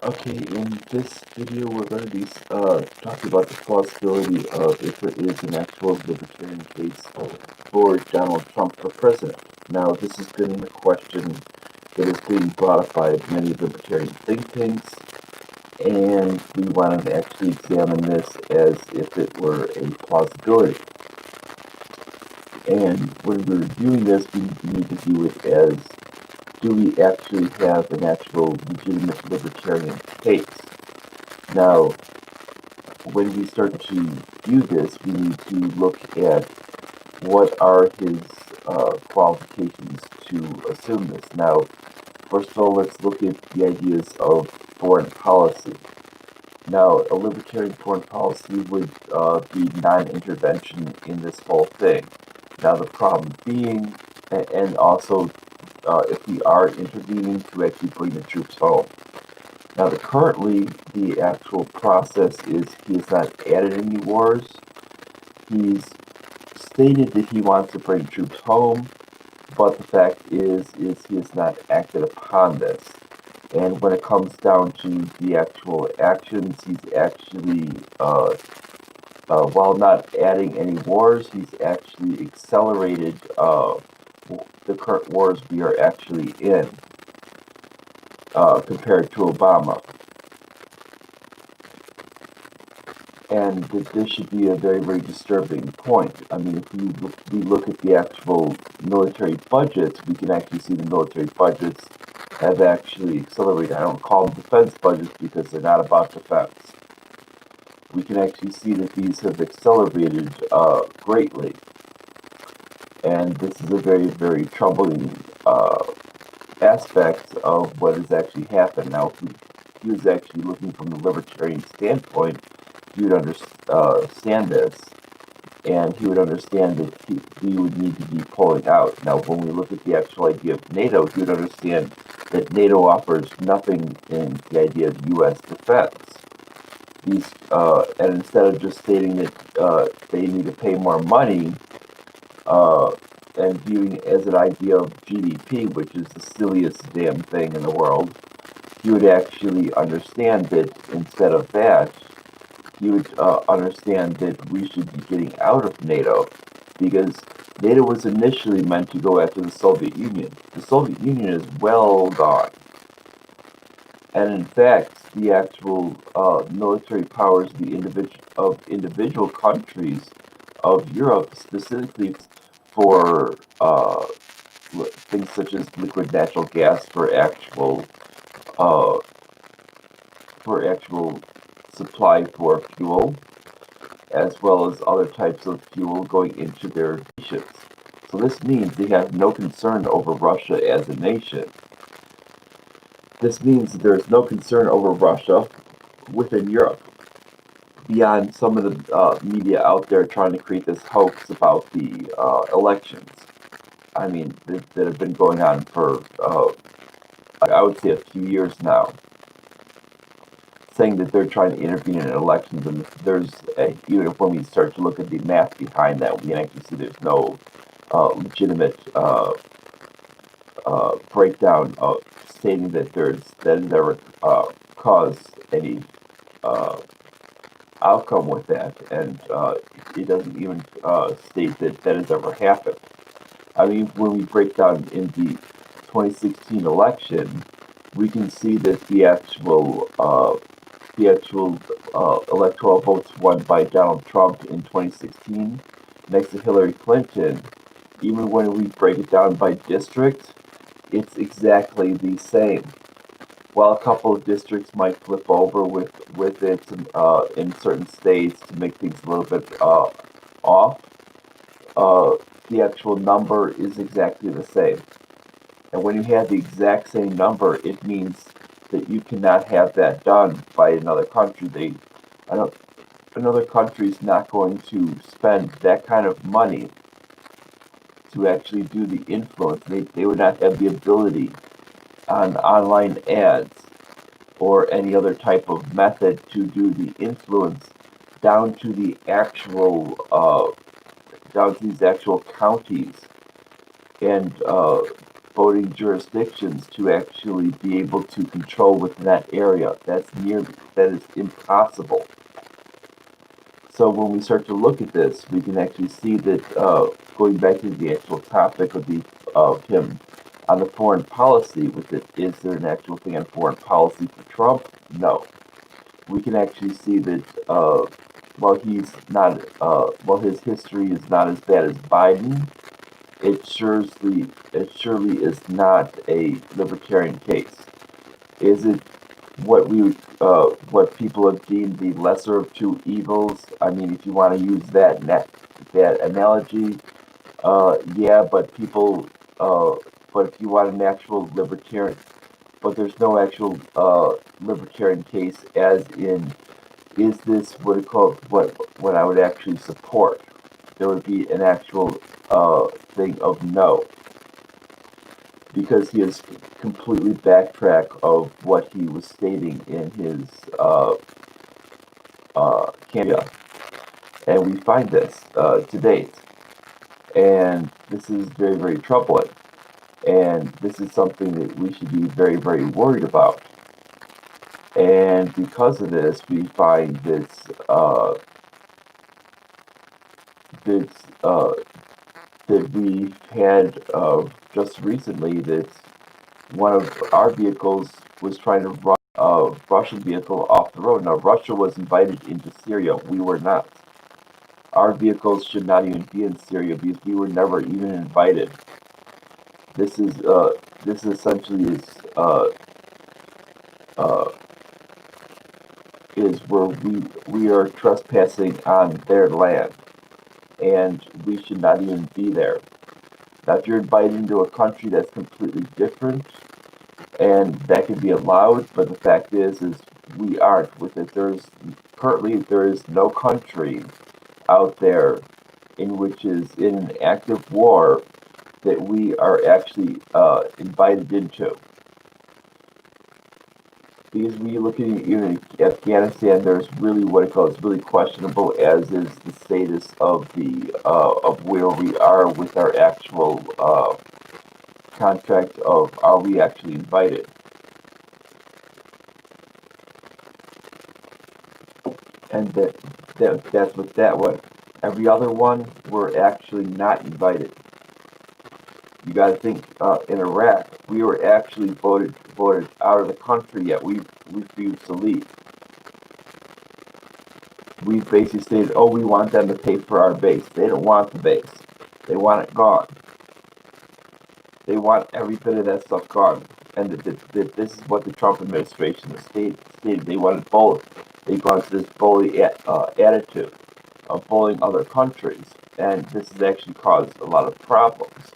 Okay, in this video we're going to be talking about the plausibility of if there is an actual libertarian case for Donald Trump for president. Now, this has been a question that is being brought up by many libertarian think tanks, and we want to actually examine this as if it were a plausibility. And when we're viewing this, we need to view it as, do we actually have an actual legitimate libertarian case? Now, when we start to view this, we need to look at what are his qualifications to assume this. Now, first of all, let's look at the ideas of foreign policy. Now, a libertarian foreign policy would be non-intervention in this whole thing. Now, the problem being, and also if we are intervening, to actually bring the troops home. Now, currently, the actual process is he has not added any wars. He's stated that he wants to bring troops home, but the fact is he has not acted upon this. And when it comes down to the actual actions, he's actually, while not adding any wars, he's actually accelerated the current wars we are actually in compared to Obama. And this should be a very, very disturbing point. I mean, if we look at the actual military budgets, we can actually see the military budgets have actually accelerated. I don't call them defense budgets because they're not about defense. We can actually see that these have accelerated greatly. And this is a very, very troubling aspect of what has actually happened. Now, if he was actually looking from the libertarian standpoint, he would understand this, and he would understand that he would need to be pulling out. Now, when we look at the actual idea of NATO, he would understand that NATO offers nothing in the idea of U.S. defense. And instead of just stating that they need to pay more money, and viewing it as an idea of GDP, which is the silliest damn thing in the world, he would actually understand that instead of that, he would understand that we should be getting out of NATO, because NATO was initially meant to go after the Soviet Union. The Soviet Union is well gone. And in fact, the actual military powers of individual countries of Europe, specifically for things such as liquid natural gas for actual supply for fuel, as well as other types of fuel going into their nations. So this means they have no concern over Russia as a nation. This means that there's no concern over Russia within Europe, beyond some of the media out there trying to create this hoax about the elections. I mean, that have been going on for, I would say, a few years now, saying that they're trying to intervene in elections. And even when we start to look at the math behind that, we can actually see there's no legitimate breakdown of stating that that never caused any outcome with that, and it doesn't even state that has ever happened. I mean, when we break down in the 2016 election, we can see that the actual electoral votes won by Donald Trump in 2016 next to Hillary Clinton, even when we break it down by district, it's exactly the same. While a couple of districts might flip over with it in certain states to make things a little bit off, the actual number is exactly the same. And when you have the exact same number, it means that you cannot have that done by another country. Another country is not going to spend that kind of money to actually do the influence. They would not have the ability on online ads or any other type of method to do the influence down to the actual down to these actual counties and voting jurisdictions to actually be able to control within that area. That is impossible. So when we start to look at this, we can actually see that going back to the actual topic of him on the foreign policy with it, is there an actual thing on foreign policy for Trump? No. We can actually see that while he's not, while his history is not as bad as Biden, it surely is not a libertarian case. Is it what people have deemed the lesser of two evils? I mean, if you want to use that analogy, yeah, but but if you want an actual libertarian, but there's no actual libertarian case, as in, is this what I would actually support? There would be an actual thing of no, because he has completely backtracked of what he was stating in his campaign, and we find this to date, and this is very, very troubling, and this is something that we should be very, very worried about. And because of this, we find that we've had just recently that one of our vehicles was trying to run a Russian vehicle off the road. Now, Russia was invited into Syria. We were not. Our vehicles should not even be in Syria because we were never even invited. This essentially is where we are trespassing on their land, and we should not even be there. Now, if you're invited into a country that's completely different, and that can be allowed, but the fact is we aren't with it. Currently there is no country out there in which is in an active war that we are actually invited into. Because when you look at Afghanistan, there's really what it calls really questionable, as is the status of of where we are with our actual contract of are we actually invited. And that's what that was. Every other one, we're actually not invited. You got to think, in Iraq, we were actually voted out of the country, yet we refused to leave. We basically stated, oh, we want them to pay for our base. They don't want the base. They want it gone. They want every bit of that stuff gone. And this is what the Trump administration has stated. They wanted both. They brought this bully attitude of bullying other countries. And this has actually caused a lot of problems.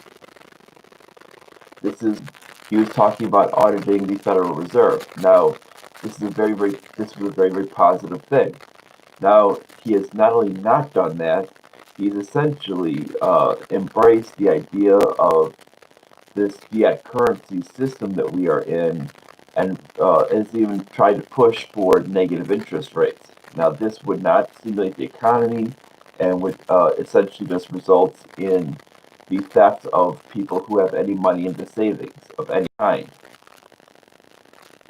He was talking about auditing the Federal Reserve. Now, this was a very, very positive thing. Now, he has not only not done that, he's essentially embraced the idea of this fiat currency system that we are in, and has even tried to push for negative interest rates. Now, this would not stimulate the economy, and would essentially just result in the theft of people who have any money into savings of any kind.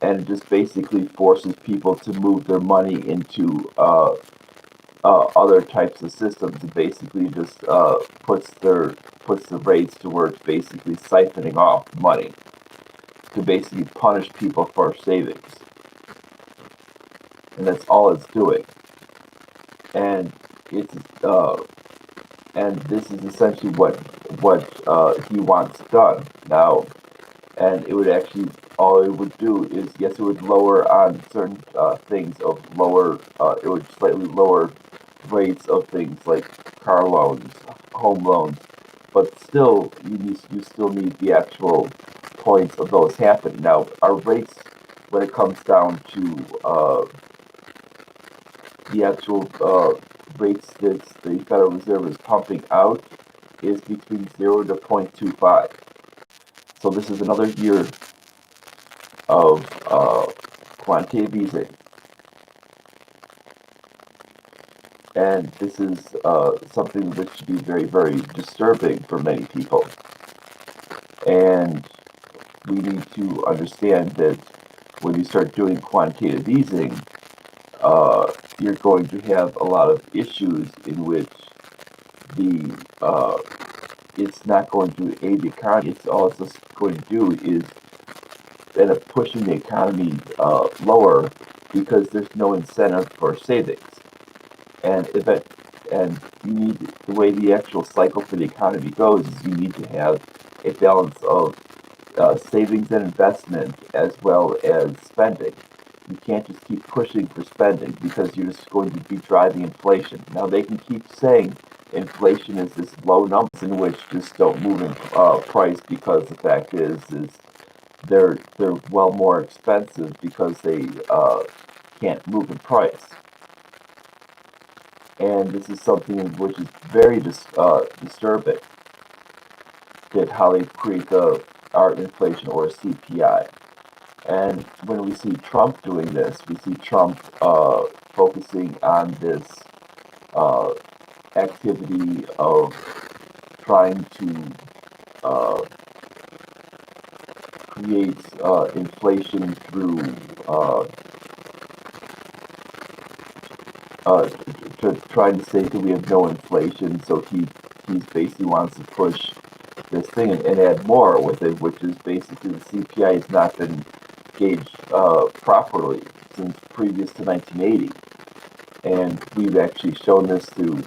And it just basically forces people to move their money into other types of systems. It basically just puts the rates to where it's basically siphoning off money to basically punish people for savings. And that's all it's doing. And this is essentially what he wants done now. And it would actually, all it would do is, yes, it would lower on certain things of it would slightly lower rates of things like car loans, home loans, but still, you still need the actual points of those happening. Now, our rates, when it comes down to the actual rates that the Federal Reserve is pumping out, is between 0 to 0.25. So this is another year of quantitative easing. And this is something which should be very, very disturbing for many people. And we need to understand that when you start doing quantitative easing, you're going to have a lot of issues in which the it's not going to aid the economy. It's all it's just going to do is end up pushing the economy lower because there's no incentive for savings. And if it, and you need the way the actual cycle for the economy goes is you need to have a balance of savings and investment as well as spending. You can't just keep pushing for spending because you're just going to be driving inflation. Now they can keep saying inflation is this low number in which just don't move in price because the fact is they're well more expensive because they can't move in price. And this is something which is very disturbing, that how they create our inflation or CPI. And when we see Trump doing this, we see Trump focusing on this activity of trying to create inflation through trying to say that we have no inflation. So he's basically wants to push this thing and add more with it, which is basically the CPI has not been gauged properly since previous to 1980. And we've actually shown this through,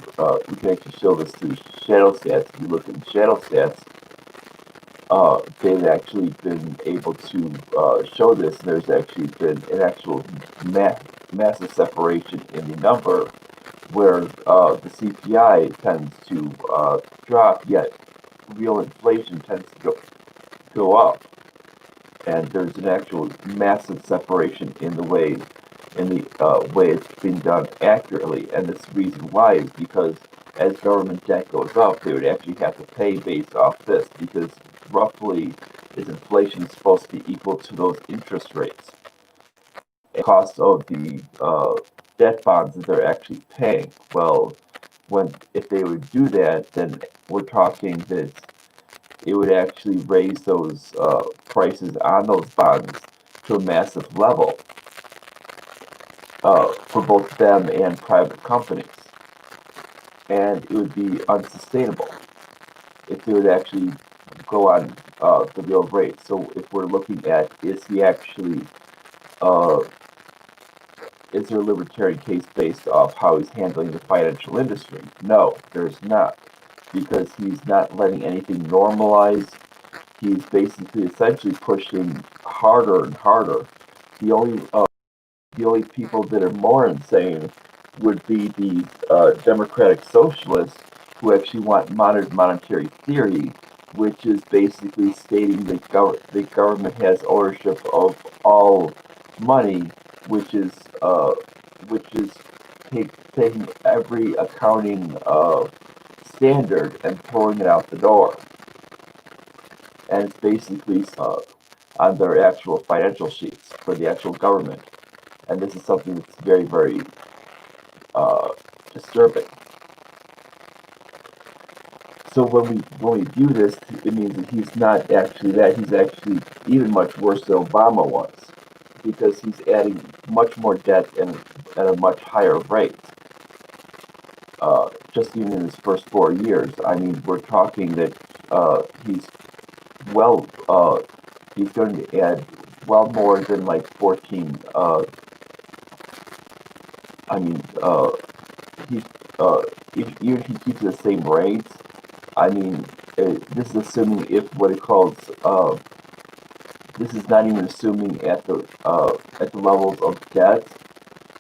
we can actually show this through shadow stats. If you look at shadow stats, they've actually been able to show this. There's actually been an actual massive separation in the number where the CPI tends to drop, yet real inflation tends to go up. And there's an actual massive separation in the way it's being done accurately. And this reason why is because as government debt goes up, they would actually have to pay based off this, because roughly is inflation supposed to be equal to those interest rates. The cost of the debt bonds that they're actually paying. Well, if they would do that, then we're talking that it would actually raise those prices on those bonds to a massive level for both them and private companies. And it would be unsustainable if they would actually go on the real rate. So if we're looking at, is there a libertarian case based off how he's handling the financial industry? No, there's not, because he's not letting anything normalize. He's basically essentially pushing harder and harder. The only people that are more insane would be the democratic socialists who actually want modern monetary theory, which is basically stating that the government has ownership of all money, which is taking every accounting standard and throwing it out the door. And it's basically on their actual financial sheets for the actual government. And this is something that's very, very disturbing. So when we view this, it means that he's not actually that. He's actually even much worse than Obama was, because he's adding much more debt and at a much higher rate. Just even in his first 4 years, I mean, we're talking that he's going to add well more than like 14. Even if he keeps the same rates, I mean, this is assuming if what it calls. This is not even assuming at the levels of debt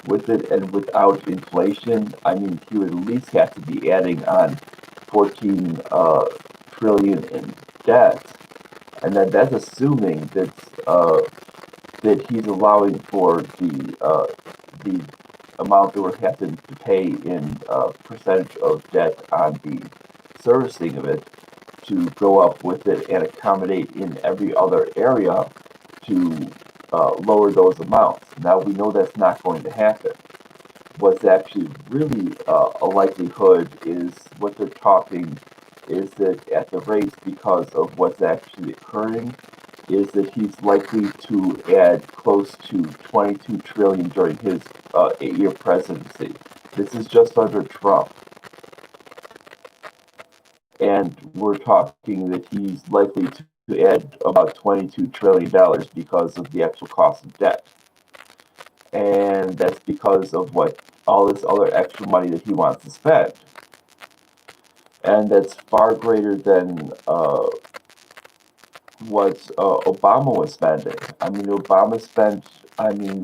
with it and without inflation. I mean, he would at least have to be adding on 14 trillion in debt, and then that's assuming that he's allowing for the amount that we're having to pay in percentage of debt on the servicing of it to go up with it and accommodate in every other area to lower those amounts. Now we know that's not going to happen. What's actually really a likelihood is what they're talking is that at the rates, because of what's actually occurring, is that he's likely to add close to 22 trillion during his 8-year presidency. This is just under Trump. And we're talking that he's likely to add about $22 trillion because of the actual cost of debt. And that's because of what all this other extra money that he wants to spend. And that's far greater than what Obama was spending. I mean, Obama spent,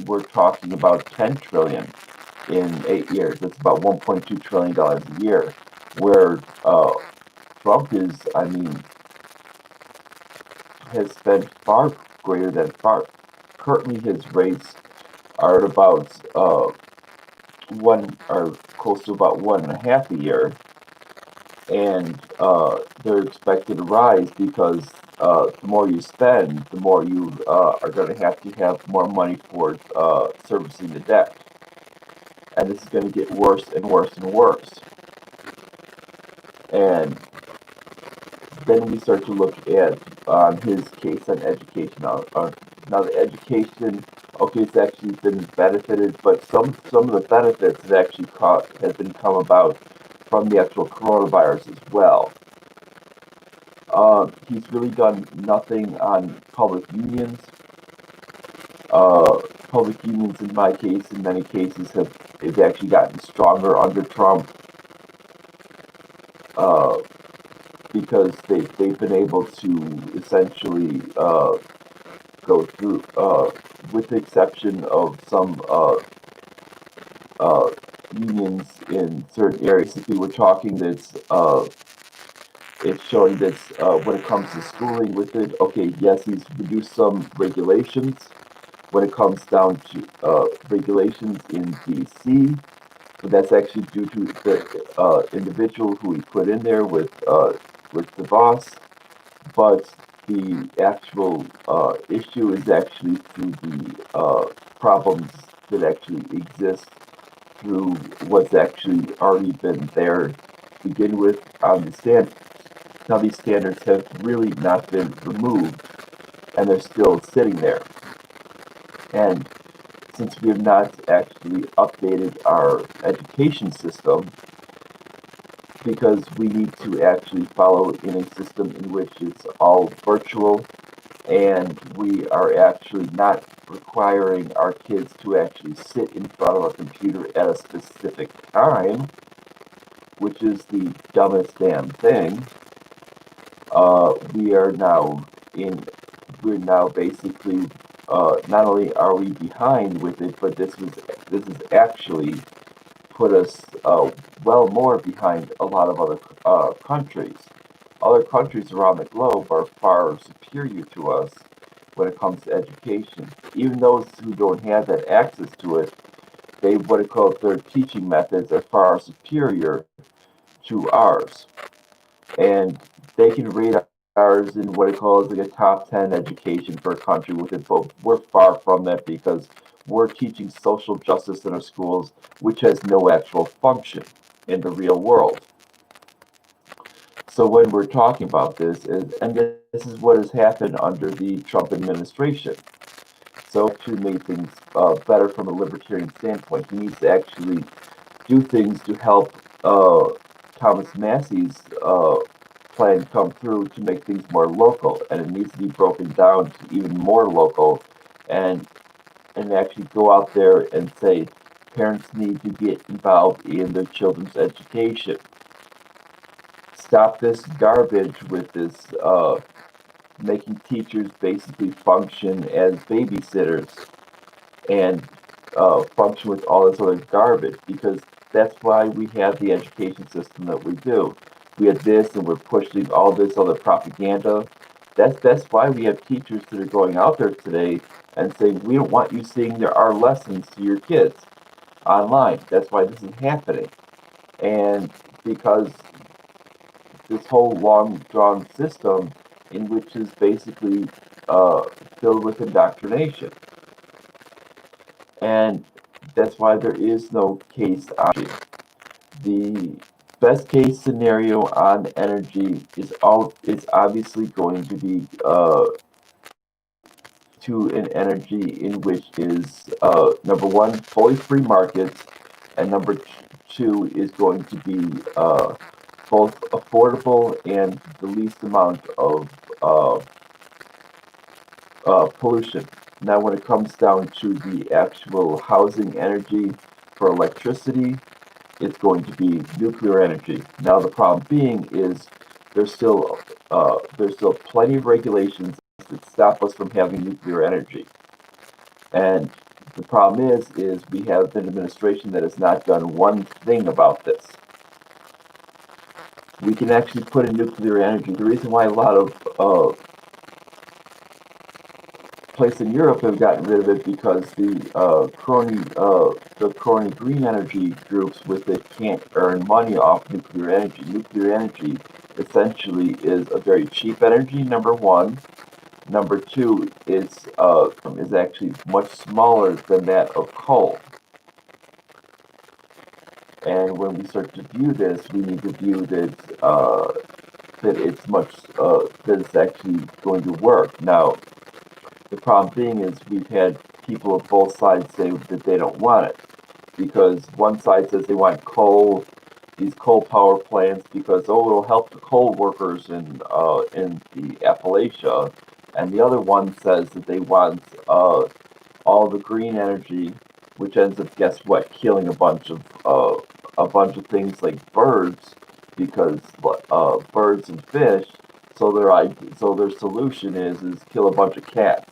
we're talking about 10 trillion in 8 years. That's about $1.2 trillion a year. Where Trump is, has spent far greater than far. Currently, his rates are at about one, or close to about 1.5 a year, and they're expected to rise because the more you spend, the more you are going to have more money for servicing the debt, and this is going to get worse and worse and worse. And then we start to look at his case on education. Now the education, okay, it's actually been benefited, but some of the benefits has been come about from the actual coronavirus as well. He's really done nothing on public unions. Public unions, in my case, in many cases, have actually gotten stronger under Trump. Because they've been able to essentially go through, with the exception of some unions in certain areas. If we were talking that's it's showing that when it comes to schooling with it, okay, yes, he's reduced some regulations when it comes down to regulations in DC, but that's actually due to the individual who he put in there with the boss. But the actual issue is actually through the problems that actually exist through what's actually already been there to begin with on the standards. Now these standards have really not been removed, and they're still sitting there. And since we have not actually updated our education system, because we need to actually follow in a system in which it's all virtual, and we are actually not requiring our kids to actually sit in front of a computer at a specific time, which is the dumbest damn thing. We are now in, we're now basically, not only are we behind with it, but this is actually put us well more behind a lot of other countries. Other countries around the globe are far superior to us when it comes to education. Even those who don't have that access to it, they what it called their teaching methods are far superior to ours, and they can rate ours in what it calls like a top 10 education for a country with it, but we're far from that because we're teaching social justice in our schools, which has no actual function in the real world. So when we're talking about this, and this is what has happened under the Trump administration. So to make things better from a libertarian standpoint, he needs to actually do things to help Thomas Massey's plan come through to make things more local, and it needs to be broken down to even more local, and actually go out there and say parents need to get involved in their children's education. Stop this garbage with this making teachers basically function as babysitters and function with all this other garbage, because that's why we have the education system that we do. We have this, and we're pushing all this other propaganda. That's why we have teachers that are going out there today and saying we don't want you seeing our lessons to your kids online. That's why this is happening, and because this whole long drawn system in which is basically filled with indoctrination. And that's why there is no case option. The best case scenario on energy is obviously going to be to an energy in which is number one, fully free markets, and number two is going to be both affordable and the least amount of pollution. Now, when it comes down to the actual housing energy for electricity, it's going to be nuclear energy. Now, the problem being is there's still plenty of regulations that stop us from having nuclear energy, and the problem is we have an administration that has not done one thing about this. We can actually put in nuclear energy. The reason why a lot of places in Europe have gotten rid of it because the crony green energy groups with it can't earn money off nuclear energy. Nuclear energy essentially is a very cheap energy. Number one. Number two is actually much smaller than that of coal. And when we start to view this, we need to view that that it's actually going to work. Now, the problem being is we've had people of both sides say that they don't want it because one side says they want these coal power plants because it'll help the coal workers in the Appalachia, and the other one says that they want all the green energy, which ends up, guess what, killing a bunch of things like birds, because birds and fish. So their solution is kill a bunch of cats,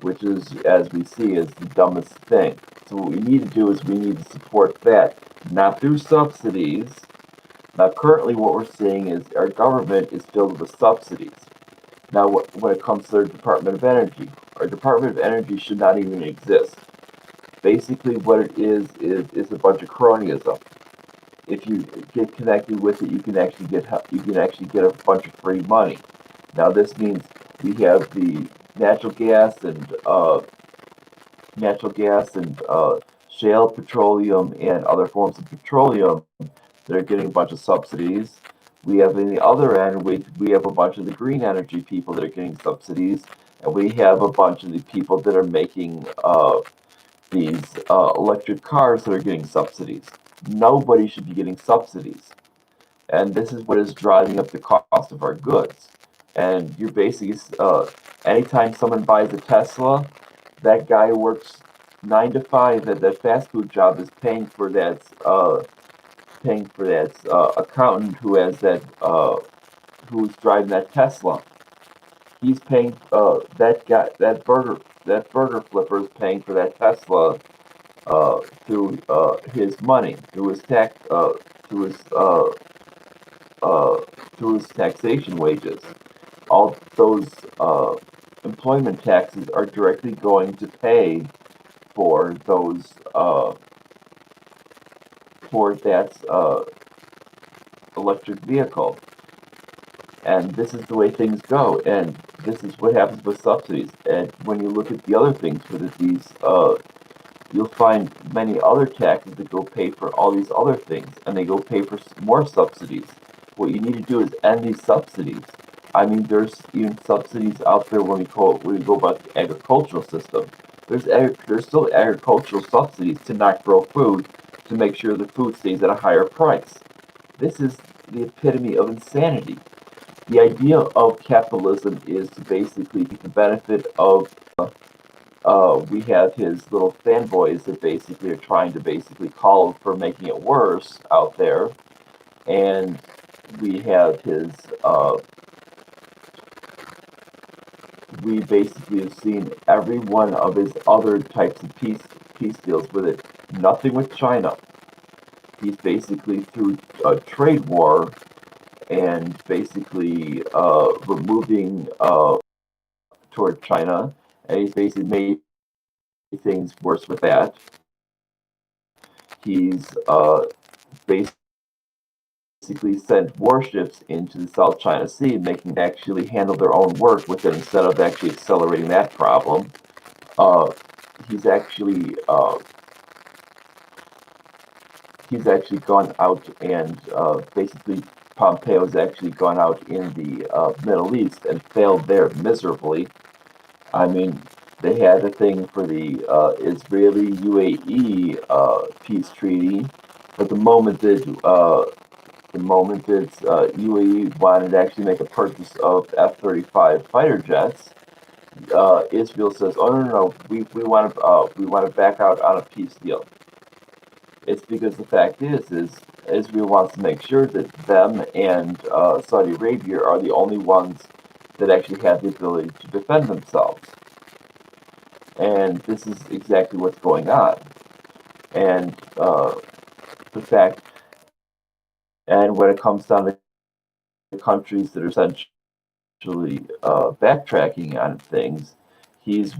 which is, as we see, is the dumbest thing. So what we need to do is we need to support that, not through subsidies. Now, currently, what we're seeing is our government is filled with subsidies. Now, when it comes to their Department of Energy, our Department of Energy should not even exist. Basically, what it is a bunch of cronyism. If you get connected with it, you can actually get a bunch of free money. Now, this means we have the natural gas and shale petroleum and other forms of petroleum that are getting a bunch of subsidies. We have, in the other end, we have a bunch of the green energy people that are getting subsidies, and we have a bunch of the people that are making these electric cars that are getting subsidies. Nobody should be getting subsidies, and this is what is driving up the cost of our goods. And you're basically, anytime someone buys a Tesla, that guy who works 9 to 5 at that fast food job is paying for that accountant who's driving that Tesla. He's paying that burger flipper is paying for that Tesla through his money, through his tax, through his through his taxation wages. All those employment taxes are directly going to pay for those for that electric vehicle. And this is the way things go, and this is what happens with subsidies. And when you look at the other things with these, you'll find many other taxes that go pay for all these other things, and they go pay for more subsidies. What you need to do is end these subsidies. I mean, there's even subsidies out there when we go about the agricultural system. There's still agricultural subsidies to not grow food, to make sure the food stays at a higher price. This is the epitome of insanity. The idea of capitalism is to basically take the benefit of. We have his little fanboys that basically are trying to basically call for making it worse out there, and we have his. We basically have seen every one of his other types of peace deals with it. Nothing with China. He's basically through a trade war and basically removing toward China, and he's basically made things worse with that. He's basically sent warships into the South China Sea, making them actually handle their own work with it instead of actually accelerating that problem. He's actually gone out and basically Pompeo has actually gone out in the Middle East and failed there miserably. I mean, they had a thing for the Israeli UAE peace treaty, but the moment that UAE wanted to actually make a purchase of F-35 fighter jets, Israel says, "Oh no, we want to back out on a peace deal." It's because the fact is Israel wants to make sure that them and Saudi Arabia are the only ones that actually have the ability to defend themselves. And this is exactly what's going on. And the fact, and when it comes down to countries that are essentially backtracking on things, he's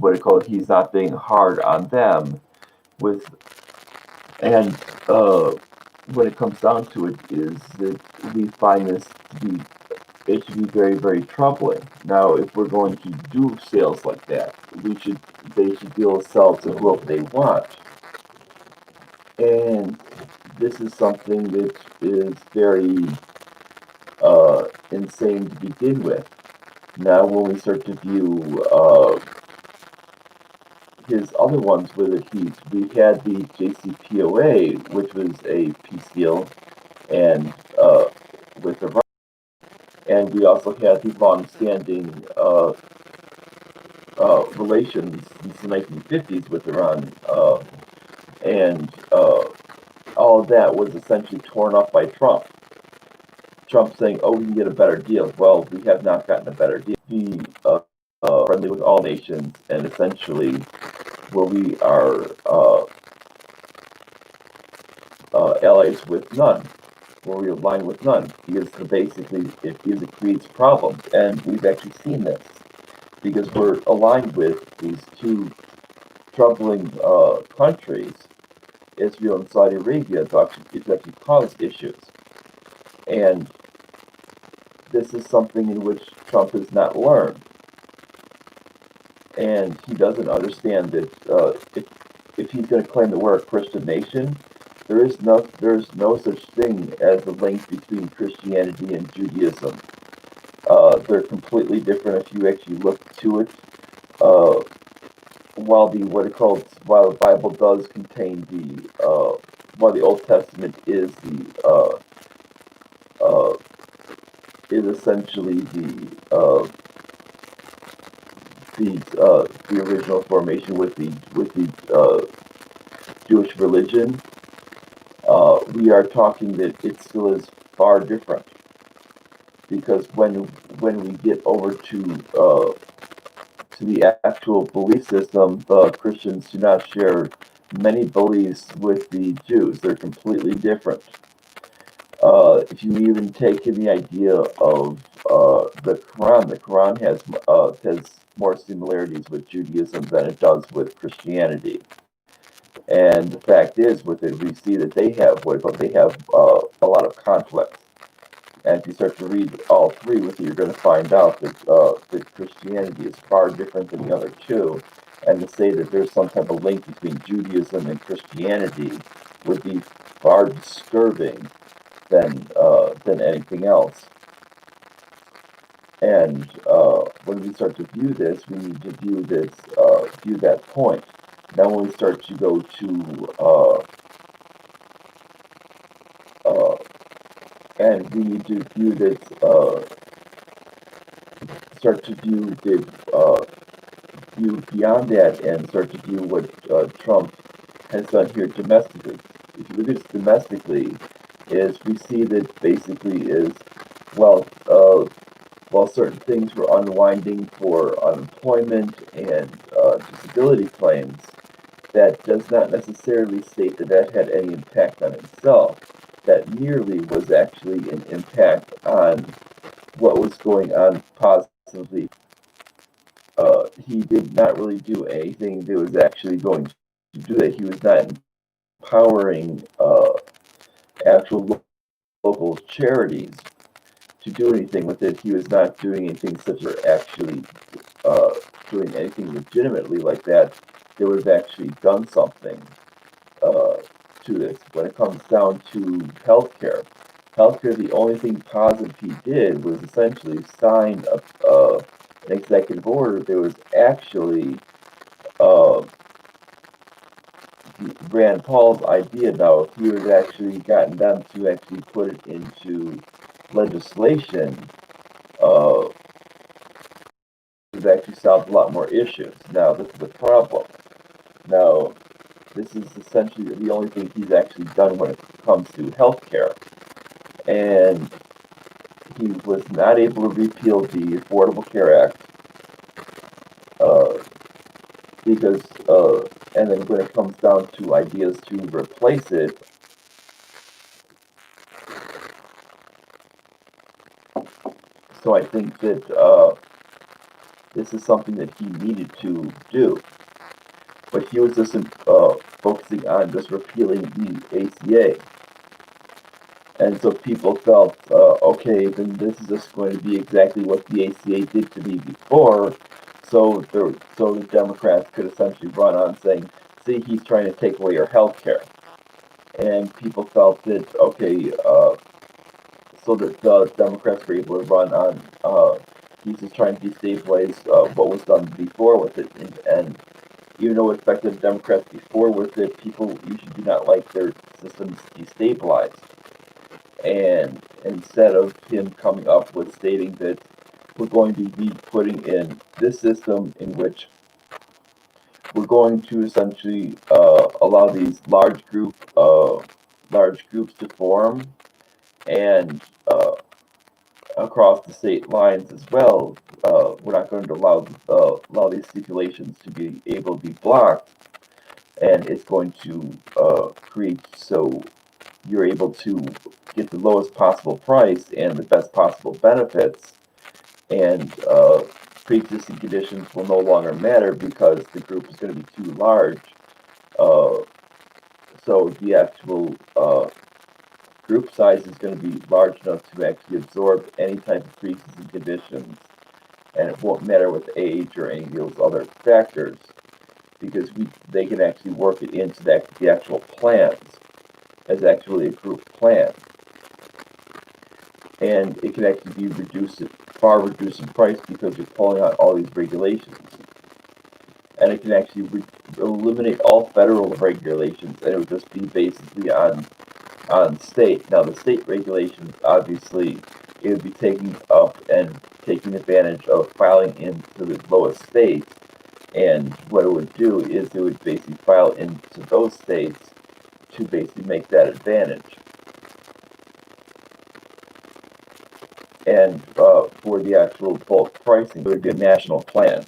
not being hard on them with, and when it comes down to it, is that we find this to be it should be very, very troubling. Now, if we're going to do sales like that, they should be able to sell to whoever they want. And this is something that is very insane to begin with. Now, when we start to view his other ones with it, we had the JCPOA, which was a peace deal, and with Iran, and we also had the long-standing relations since the 1950s with Iran, and all of that was essentially torn up by Trump. Trump saying, "Oh, we can get a better deal." Well, we have not gotten a better deal. Be friendly with all nations, and essentially, where we are allies with none, where we align with none, because basically it creates problems, and we've actually seen this because we're aligned with these two troubling countries, Israel and Saudi Arabia. It's actually caused issues, and this is something in which Trump has not learned, and he doesn't understand that if he's going to claim that we're a Christian nation, there's no such thing as the link between Christianity and Judaism. They're completely different if you actually look to it. While the Bible does contain while the Old Testament is essentially the original formation with the Jewish religion, we are talking that it still is far different, because when we get over to the actual belief system, the Christians do not share many beliefs with the Jews. They're completely different. If you even take in the idea of the Quran has more similarities with Judaism than it does with Christianity. And the fact is, with it, we see that they have a lot of conflict. And if you start to read all three with it, you're going to find out that Christianity is far different than the other two. And to say that there's some type of link between Judaism and Christianity would be far disturbing than anything else. And when we start to view this, we need to view that point. Now, when we start to go to and we need to view this, start to view beyond that, and start to view what Trump has done here domestically. If you look at this domestically, is we see that basically is well, while certain things were unwinding for unemployment and disability claims, that does not necessarily state that that had any impact on itself. That merely was actually an impact on what was going on positively. He did not really do anything that was actually going to do that. He was not empowering actual local charities to do anything with it. He was not doing anything such as actually doing anything legitimately like that. They would have actually done something to this. When it comes down to healthcare, the only thing positive he did was essentially sign an executive order, there was actually uh, Rand Paul's idea. Now, if he had actually gotten them to actually put it into legislation, uh, it would actually solve a lot more issues. Now, this is the problem. Now, this is essentially the only thing he's actually done when it comes to healthcare. And he was not able to repeal the Affordable Care Act uh, because, and then when it comes down to ideas to replace it, so I think that this is something that he needed to do. But he was just focusing on just repealing the ACA. And so people felt, okay, then this is just going to be exactly what the ACA did to me before. So the Democrats could essentially run on saying, see, he's trying to take away your health care. And people felt that, okay, so that the Democrats were able to run on, he's just trying to destabilize what was done before with it. And even though it affected the Democrats before with it, people usually do not like their systems destabilized. And instead of him coming up with stating that we're going to be putting in this system in which we're going to essentially allow these large groups to form, and across the state lines as well. We're not going to allow these stipulations to be able to be blocked, and it's going to create so you're able to get the lowest possible price and the best possible benefits, and pre-existing conditions will no longer matter because the group is going to be too large. Uh, so the actual group size is going to be large enough to actually absorb any type of pre-existing conditions, and it won't matter with age or any of those other factors because they can actually work it into the actual plans as actually a group plan, and it can actually be far reduced in price because you're pulling out all these regulations, and it can actually eliminate all federal regulations, and it would just be basically on state. Now, the state regulations, obviously, it would be taking up and taking advantage of filing into the lowest states, and what it would do is it would basically file into those states to basically make that advantage. And for the actual bulk pricing, it would be a national plan.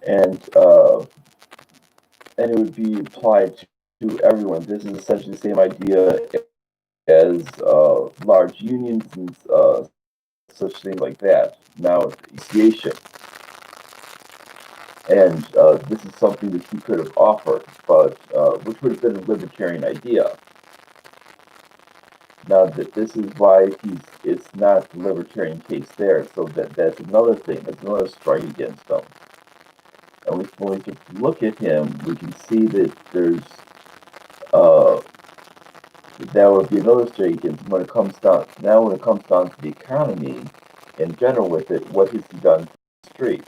And it would be applied to everyone. This is essentially the same idea as large unions and such things like that. Now, association, and this is something that he could have offered, but which would have been a libertarian idea. Now that this is why it's not the libertarian case there, so that's another thing, that's another strike against him. And when we look at him, we can see that there's that would be another strike against him when it comes down. Now, when it comes down to the economy in general, with it, what has he done for the street?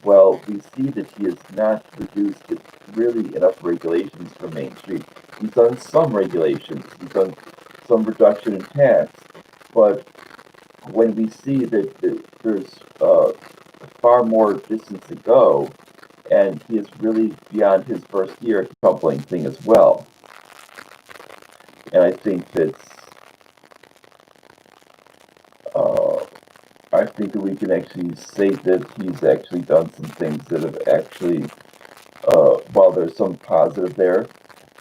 Well, we see that he has not reduced really enough regulations for Main Street. He's done some regulations. He's done some reduction in tax, but when we see that there's far more distance to go, and he is really beyond his first year coupling thing as well. And I think that we can actually say that he's actually done some things that have actually, while there's some positive there,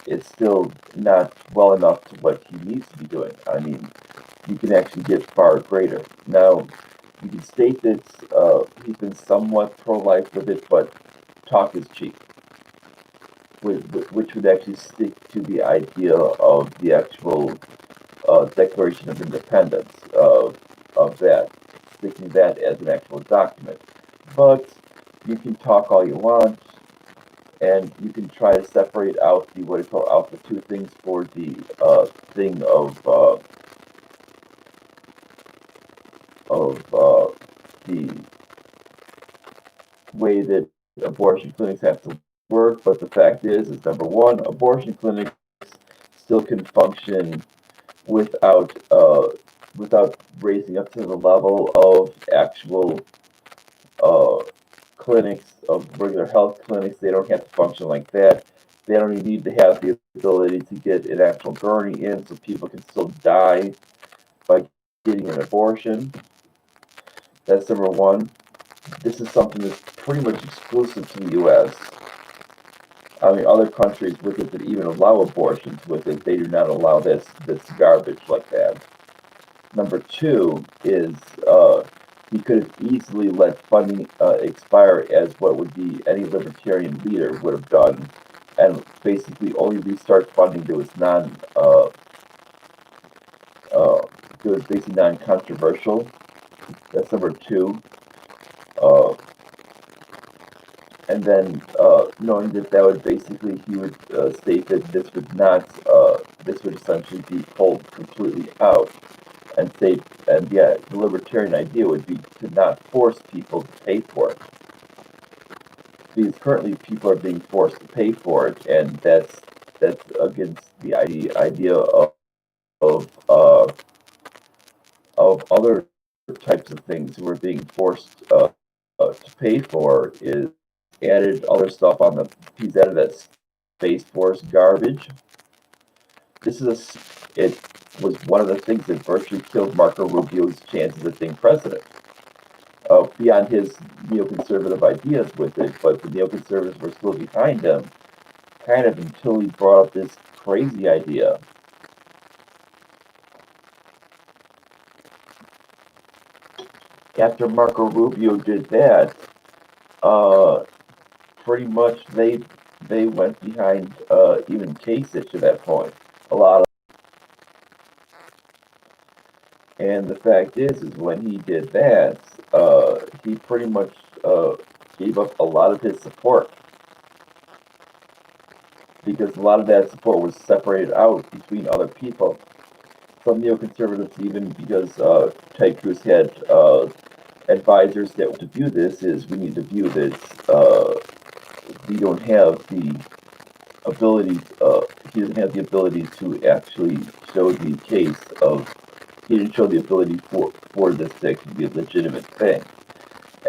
it's still not well enough to what he needs to be doing. I mean, you can actually get far greater. Now, you can state that he's been somewhat pro-life with it, but talk is cheap, which would actually stick to the idea of the actual Declaration of Independence, of that, sticking that as an actual document. But you can talk all you want, and you can try to separate out the two things for the thing of the way that abortion clinics have to work, but the fact is number one, abortion clinics still can function without without raising up to the level of actual uh, clinics, of regular health clinics. They don't have to function like that. They don't even need to have the ability to get an actual gurney in, so people can still die by getting an abortion. That's number one. This is something that's pretty much exclusive to the U.S. I mean, other countries with it that even allow abortions with it, they do not allow this garbage like that. Number two is he could have easily let funding expire as what would be any libertarian leader would have done, and basically only restart funding that was basically non-controversial. That's number two. Uh, and then knowing that would basically, he would state that this would essentially be pulled completely out, and state, and yeah, the libertarian idea would be to not force people to pay for it, because currently people are being forced to pay for it, and that's against the idea of uh, of other types of things we're being forced to pay for, is added other stuff on the, he's added that Space Force garbage. It was one of the things that virtually killed Marco Rubio's chances of being president. Beyond his neoconservative ideas with it, but the neoconservatives were still behind him, kind of until he brought up this crazy idea. After Marco Rubio did that, uh, pretty much they went behind even Kasich at that point. A lot of, and the fact is when he did that, he pretty much gave up a lot of his support, because a lot of that support was separated out between other people. Some neoconservatives, even because Ted Cruz had advisors that to view this is, we need to view this. We don't have the ability. He doesn't have the ability to actually show the case of. He didn't show the ability for this to be a legitimate thing.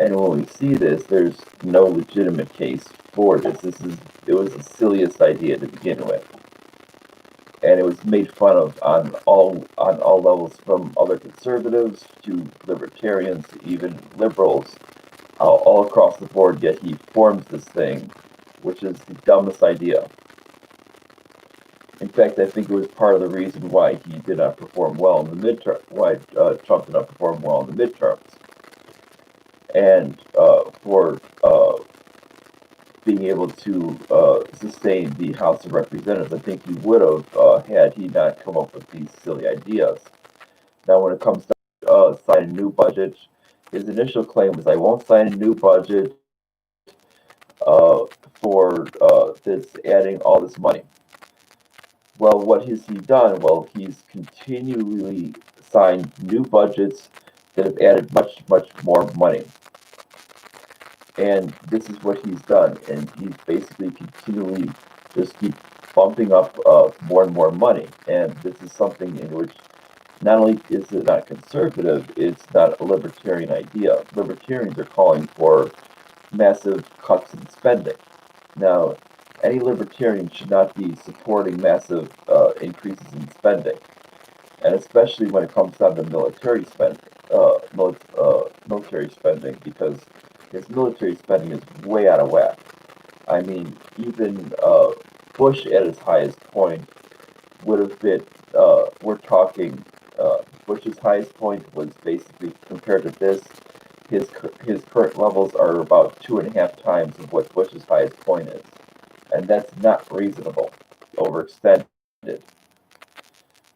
And when we see this, there's no legitimate case for this. It was the silliest idea to begin with, and it was made fun of on all levels, from other conservatives to libertarians to even liberals, all across the board. Yet he forms this thing, which is the dumbest idea. In fact, I think it was part of the reason why he did not perform well in the midterm, why Trump did not perform well in the midterms, and for being able to sustain the House of Representatives. I think he would have had he not come up with these silly ideas. Now, when it comes to signing a new budget, his initial claim was, "I won't sign a new budget for this adding all this money." Well, what has he done? Well, he's continually signed new budgets that have added much, much more money. And this is what he's done. And he's basically continually just keep bumping up more and more money. And this is something in which not only is it not conservative, it's not a libertarian idea. Libertarians are calling for massive cuts in spending. Now, any libertarian should not be supporting massive increases in spending, and especially when it comes down to military spending. Military spending, because his military spending is way out of whack. I mean, even Bush at his highest point would have been. We're talking. Bush's highest point was basically, compared to this, his current levels are about 2.5 times of what Bush's highest point is, and that's not reasonable. Overextended.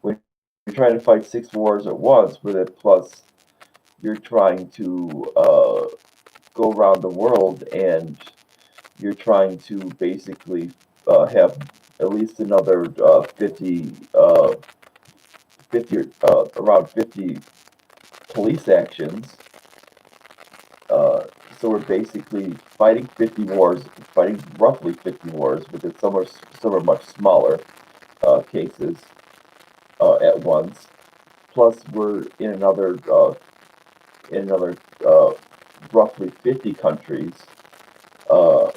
When you're trying to fight 6 wars at once with it, plus you're trying to go around the world, and you're trying to basically have at least another 50 around 50 police actions. So we're basically fighting 50 wars, fighting roughly 50 wars, but some are much smaller cases at once. Plus, we're in another uh, roughly 50 countries uh,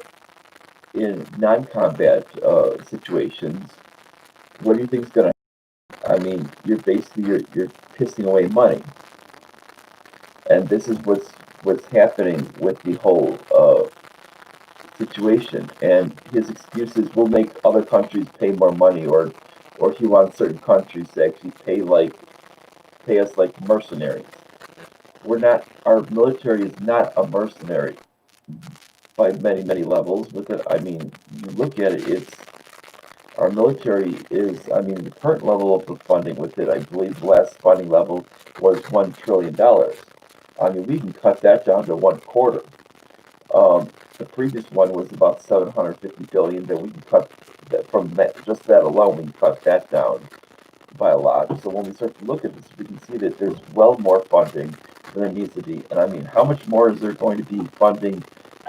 in non-combat situations. What do you think is going to? I mean, you're pissing away money, and this is what's happening with the whole situation. And his excuses will make other countries pay more money, or he wants certain countries to actually pay us like mercenaries. We're not. Our military is not a mercenary by many levels. With it, I mean, you look at it, it's our military is. I mean, the current level of the funding with it, I believe, the last funding level was $1 trillion. I mean, we can cut that down to 1/4. The previous one was about 750 billion. That we can cut that from that just that alone. We can cut that down by a lot. So when we start to look at this, we can see that there's well more funding than there needs to be. And I mean, how much more is there going to be funding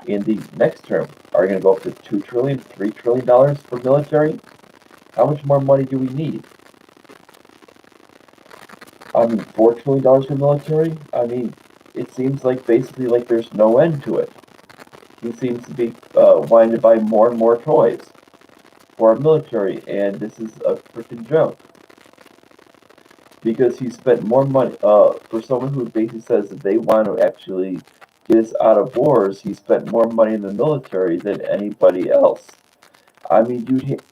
in the next term? Are we going to go up to $2 trillion, $3 trillion for military? How much more money do we need? I mean, $4 trillion for military? I mean, it seems like basically like there's no end to it. He seems to be wanting to buy more and more toys for our military, and this is a freaking joke. Because he spent more money, for someone who basically says that they want to actually get us out of wars, he spent more money in the military than anybody else. I mean,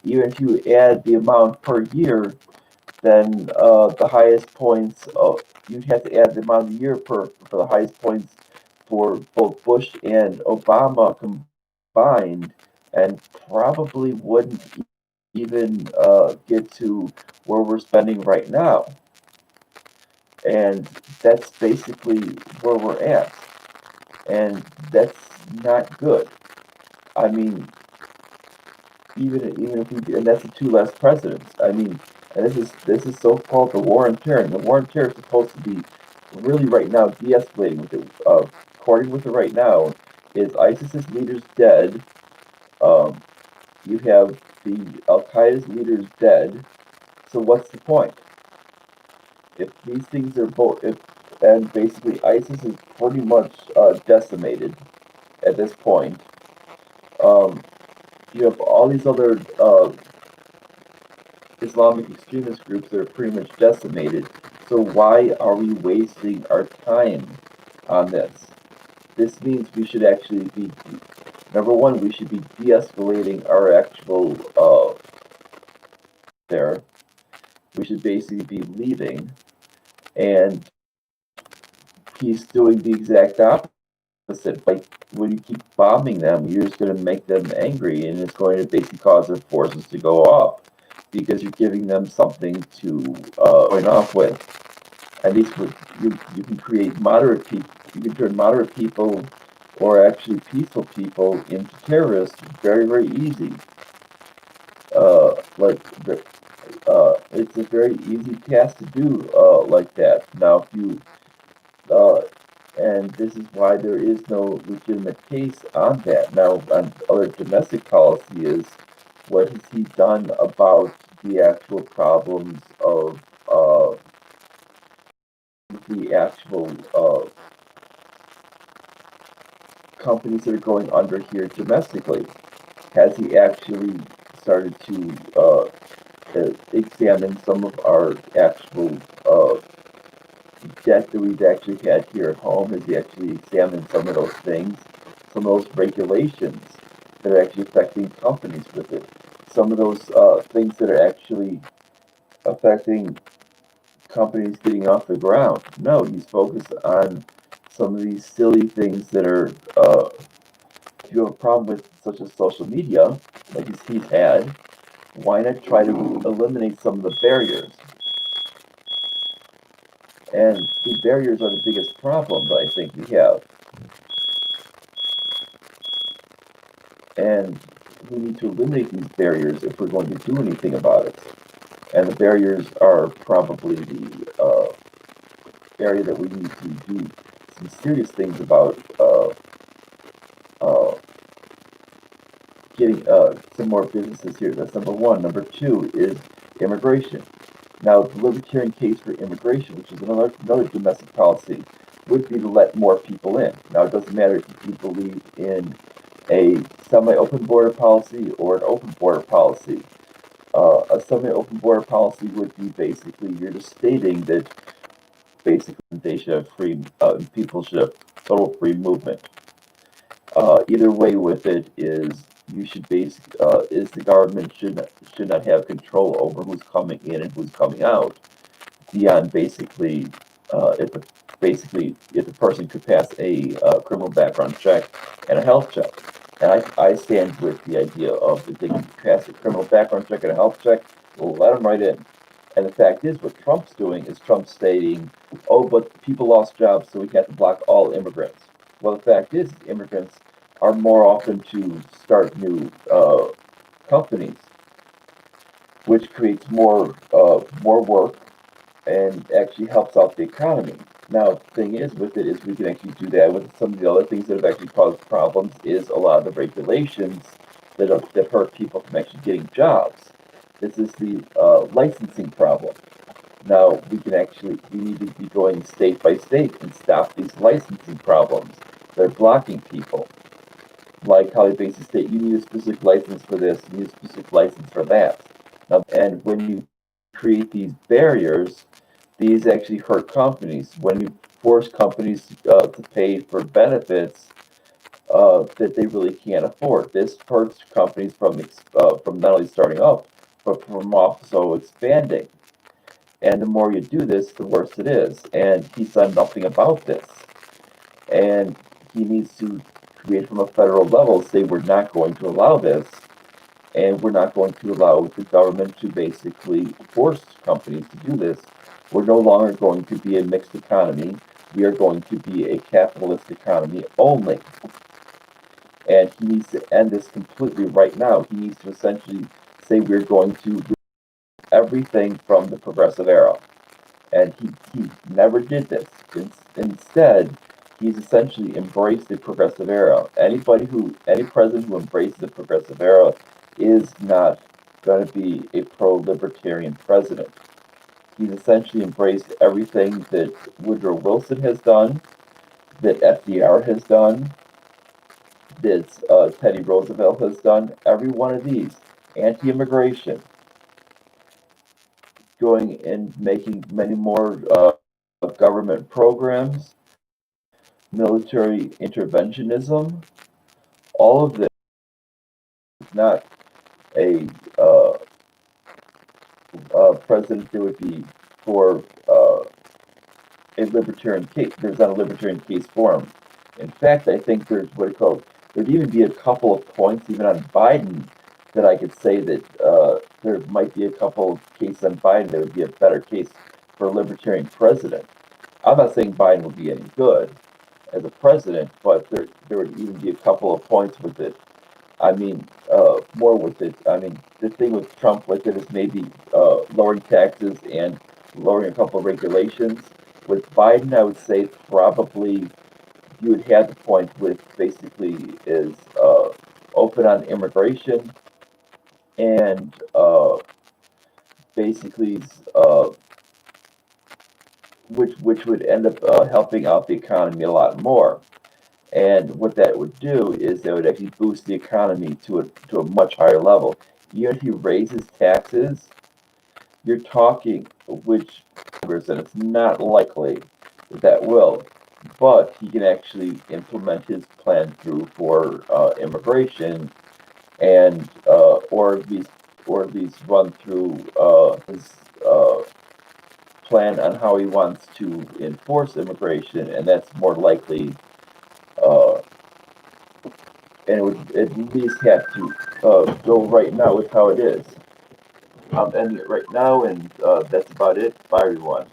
even if you add the amount per year, then the highest points, you'd have to add the amount of the year for the highest points for both Bush and Obama combined, and probably wouldn't even get to where we're spending right now. And that's basically where we're at. And that's not good. I mean, even if we, and that's the two last presidents. I mean, and this is so-called the war on terror. And the war on terror is supposed to be really right now de-escalating with it. According with it right now, is ISIS's leaders dead? Um, you have the Al Qaeda's leaders dead. So what's the point? If these things are both, if and basically ISIS is pretty much decimated at this point. Um, you have all these other Islamic extremist groups that are pretty much decimated. So why are we wasting our time on this? This means we should actually be, number one, we should be de-escalating our actual there. We should basically be leaving, and he's doing the exact opposite. Like when you keep bombing them, you're just going to make them angry, and it's going to basically cause their forces to go up because you're giving them something to join off with. At least you can create moderate people. You can turn moderate people or actually peaceful people into terrorists very easy. Like it's a very easy task to do like that. Now, if you and this is why there is no legitimate case on that. Now, on other domestic policy is what has he done about the actual problems of the actual companies that are going under here domestically? Has he actually started to examine some of our actual debt that we've actually had here at home? Has he actually examined some of those things, some of those regulations that are actually affecting companies with it? Some of those things that are actually affecting companies getting off the ground? No, he's focused on some of these silly things that are, if you have a problem with such as social media, like he's had, why not try to eliminate some of the barriers? And the barriers are the biggest problem that I think we have. And we need to eliminate these barriers if we're going to do anything about it. And the barriers are probably the area that we need to do some serious things about getting some more businesses here. That's number one. Number two is immigration. Now, the libertarian case for immigration, which is another domestic policy, would be to let more people in. Now, it doesn't matter if you believe in a semi-open border policy or an open border policy. A semi-open border policy would be basically you're just stating that basically they should have free, people should have total free movement. Either way with it is you should is the government should not have control over who's coming in and who's coming out beyond basically if the person could pass a criminal background check and a health check. And I stand with the idea of if they can pass a criminal background check and a health check, we'll let them right in. And the fact is, what Trump's doing is Trump stating, oh, but people lost jobs, so we have to block all immigrants. Well, the fact is, immigrants are more often to start new companies, which creates more work and actually helps out the economy. Now, the thing is with it is we can actually do that with some of the other things that have actually caused problems is a lot of the regulations that hurt people from actually getting jobs. This is the licensing problem. Now, we need to be going state by state and stop these licensing problems. They're blocking people. Like how they basically state, you need a specific license for this, you need a specific license for that. Now, and when you create these barriers, these actually hurt companies. When you force companies to pay for benefits that they really can't afford, this hurts companies from not only starting up, but from also expanding. And the more you do this, the worse it is. And he's done nothing about this. And he needs to create from a federal level, say we're not going to allow this, and we're not going to allow the government to basically force companies to do this. We're no longer going to be a mixed economy. We are going to be a capitalist economy only. And he needs to end this completely right now. He needs to essentially say we're going to do everything from the progressive era. And he never did this. Instead, he's essentially embraced the progressive era. Any president who embraces the progressive era is not going to be a pro-libertarian president. He's essentially embraced everything that Woodrow Wilson has done, that FDR has done, that Teddy Roosevelt has done. Every one of these, anti-immigration, going and making many more government programs, military interventionism, all of this is not a president that would be for a libertarian case. There's not a libertarian case for him. In fact, I think there'd even be a couple of points, even on Biden, that I could say that there might be a couple of cases on Biden that would be a better case for a libertarian president. I'm not saying Biden would be any good as a president, but there would even be a couple of points with it. I mean, more with it. I mean, the thing with Trump with it is maybe lowering taxes and lowering a couple of regulations. With Biden, I would say probably you would have the point with basically is open on immigration and basically which would end up helping out the economy a lot more. And what that would do is that would actually boost the economy to a much higher level. Even if he raises taxes, you're talking, which and it's not likely that will, but he can actually implement his plan through for immigration, and or at least run through his plan on how he wants to enforce immigration, and that's more likely. Uh, and it would at least have to go right now with how it is. I'm ending it right now, and that's about it. Bye, everyone.